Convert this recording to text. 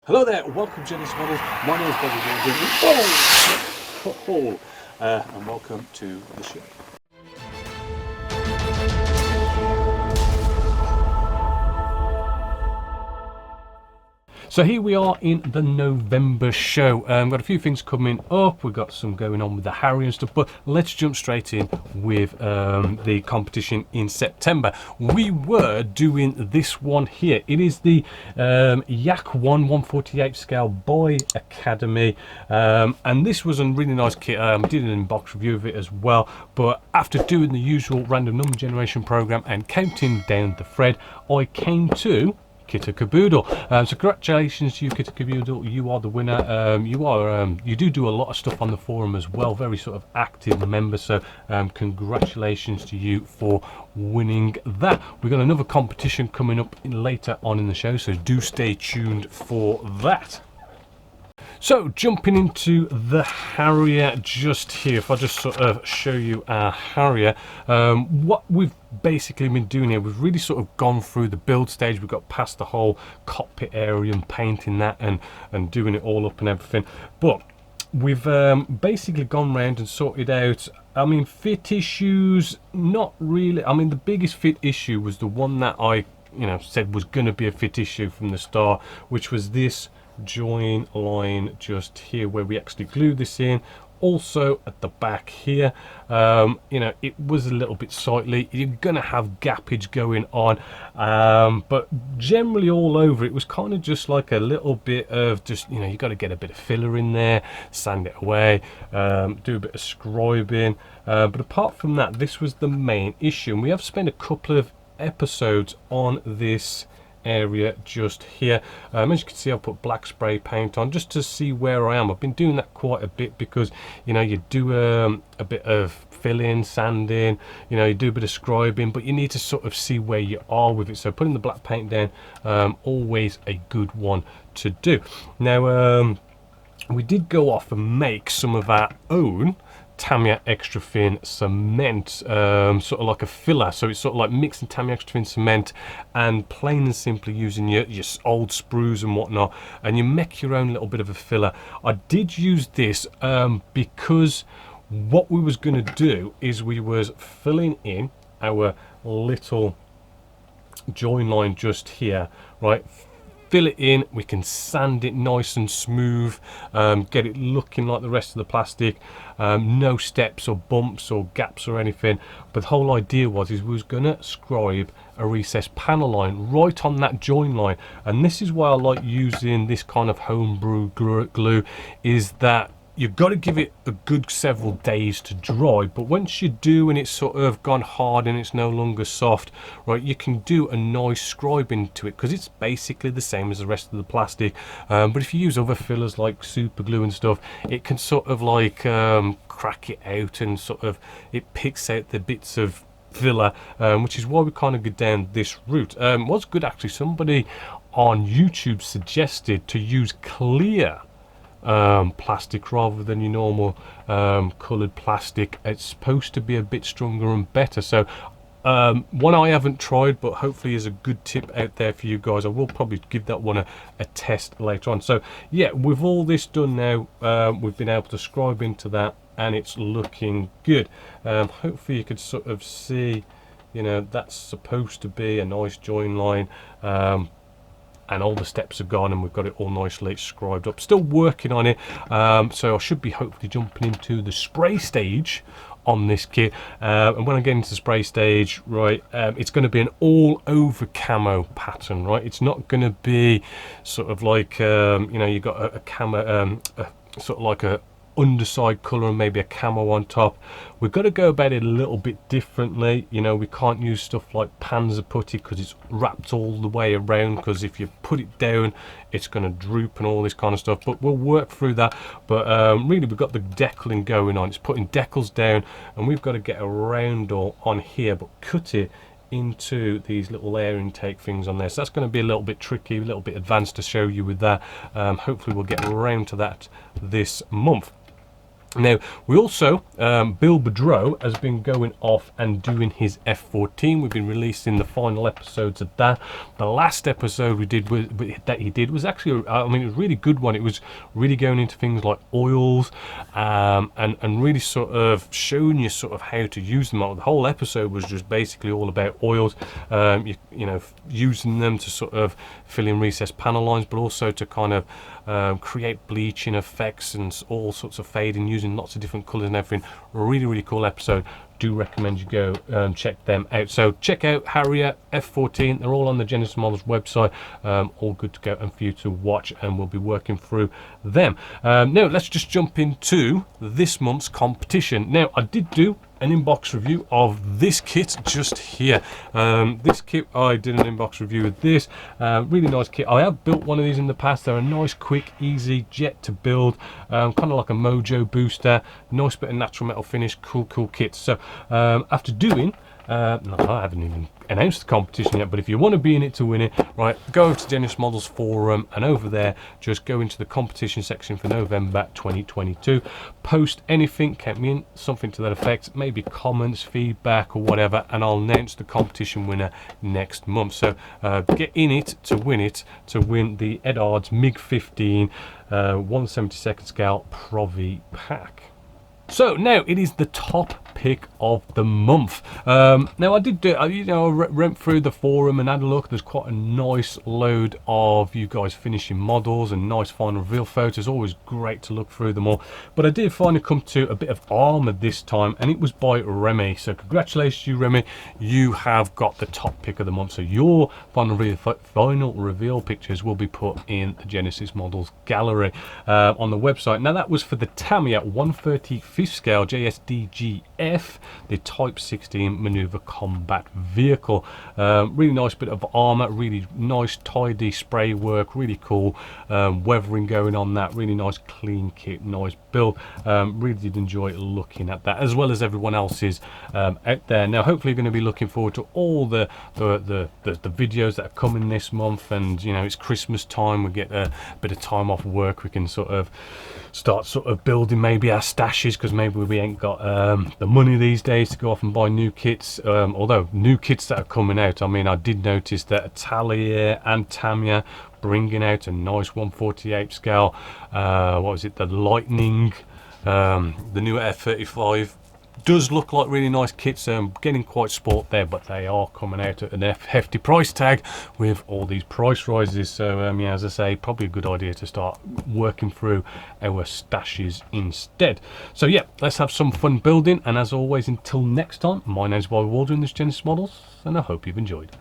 Hello there, welcome to Genessis Models. My name is Bobby Jones, and welcome to the show. So here we are in the November show. We've got a few things coming up. We've got some going on with the Harrier and stuff, but let's jump straight in with the competition in September. We were doing this one here. It is the Yak 148 scale Boy Academy, and this was a really nice kit. I did an inbox review of it as well, but after doing the usual random number generation program and counting down the thread, I came to Kit a Caboodle. So congratulations to you, Kit a Caboodle. You are the winner. You do a lot of stuff on the forum as well. Very sort of active member. So congratulations to you for winning that. We've got another competition coming up later on in the show, so do stay tuned for that. So jumping into the Harrier just here, if I just sort of show you our Harrier, what we've basically been doing here, we've really sort of gone through the build stage. We've got past the whole cockpit area and painting that and doing it all up and everything, but we've basically gone round and sorted out, I mean, fit issues, not really. I mean, the biggest fit issue was the one that I said was going to be a fit issue from the start, which was this join line just here where we actually glue this in. Also at the back here, it was a little bit sightly. You're gonna have gappage going on, but generally all over it was kind of just like a little bit of just, you got to get a bit of filler in there, sand it away, do a bit of scribing, but apart from that, this was the main issue, and we have spent a couple of episodes on this area just here. As you can see, I've put black spray paint on just to see where I am. I've been doing that quite a bit because you do a bit of filling, sanding, you do a bit of scribing, but you need to sort of see where you are with it. So putting the black paint down, always a good one to do. Now we did go off and make some of our own Tamiya extra thin cement, sort of like a filler. So it's sort of like mixing Tamiya extra thin cement and plain and simply using your old sprues and whatnot, and you make your own little bit of a filler. I did use this because what we was going to do is we was filling in our little join line just here, right? Fill it in, we can sand it nice and smooth, get it looking like the rest of the plastic, no steps or bumps or gaps or anything. But the whole idea was we was gonna scribe a recessed panel line right on that join line, and this is why I like using this kind of homebrew glue, is that you've got to give it a good several days to dry, but once you do and it's sort of gone hard and it's no longer soft, right, you can do a nice scribing to it because it's basically the same as the rest of the plastic. But if you use other fillers like super glue and stuff, it can sort of like crack it out and sort of it picks out the bits of filler, which is why we kind of go down this route. What's good, actually, somebody on YouTube suggested to use clear plastic rather than your normal coloured plastic. It's supposed to be a bit stronger and better. So one I haven't tried, but hopefully is a good tip out there for you guys. I will probably give that one a test later on. So yeah, with all this done now, we've been able to scribe into that and it's looking good. Hopefully you could sort of see, that's supposed to be a nice join line, and all the steps are gone and we've got it all nicely scribed up. Still working on it, so I should be hopefully jumping into the spray stage on this kit, and when I get into the spray stage, right, it's going to be an all over camo pattern, right? It's not going to be sort of like you got a camo, sort of like a underside colour and maybe a camo on top. We've got to go about it a little bit differently. We can't use stuff like panzer putty because it's wrapped all the way around, because if you put it down it's going to droop and all this kind of stuff, but we'll work through that. But really we've got the deckling going on. It's putting decals down and we've got to get a round door on here but cut it into these little air intake things on there. So that's going to be a little bit tricky, a little bit advanced to show you with that. Hopefully we'll get around to that this month. Now, we also, Bill Boudreau has been going off and doing his F14. We've been releasing the final episodes of that. The last episode we did that he did was actually, I mean, it was a really good one. It was really going into things like oils, and really sort of showing you sort of how to use them. The whole episode was just basically all about oils, you know, using them to sort of fill in recessed panel lines, but also to kind of create bleaching effects and all sorts of fading using lots of different colors and everything. Really cool episode. Do recommend you go check them out. So check out Harrier F14. They're all on the Genessis Models website, all good to go and for you to watch, and we'll be working through them. Now let's just jump into this month's competition. Now, I did do an inbox review of this kit just here. This kit, I did an inbox review of this. Really nice kit. I have built one of these in the past. They're a nice, quick, easy jet to build, kind of like a Mojo booster. Nice bit of natural metal finish. Cool kit. So after doing, no, I haven't even announced the competition yet, but if you want to be in it to win it, right, go over to Genessis Models forum, and over there just go into the competition section for November 2022. Post anything, count me in, something to that effect, maybe comments, feedback or whatever, and I'll announce the competition winner next month. So get in it to win the Edards MiG-15 1/72 scale Provi pack. So now it is the top pick of the month. Now I did do, you know, I went through the forum and had a look. There's quite a nice load of you guys finishing models and nice final reveal photos. Always great to look through them all. But I did finally come to a bit of armor this time, and it was by Remy. So congratulations to you, Remy. You have got the top pick of the month. So your final reveal pictures will be put in the Genessis Models gallery on the website. Now that was for the Tamiya 1/35 scale JSDGF, the Type 16 Maneuver Combat Vehicle. Really nice bit of armor, really nice tidy spray work, really cool weathering going on that. Really nice clean kit, nice build. Really did enjoy looking at that, as well as everyone else's out there. Now hopefully you're going to be looking forward to all the videos that are coming this month, and you know, it's Christmas time, we get a bit of time off work, we can sort of start building maybe our stashes, because maybe we ain't got the money these days to go off and buy new kits, although new kits that are coming out, I mean, I did notice that Harrier and Tamiya bringing out a nice 1/48 scale, what was it, the Lightning, the new F-35. Does look like really nice kits, getting quite sport there, but they are coming out at an hefty price tag with all these price rises. So yeah, as I say, probably a good idea to start working through our stashes instead. So yeah, let's have some fun building, and as always, until next time, my name's Bobby Waldron, this Genessis Models, and I hope you've enjoyed.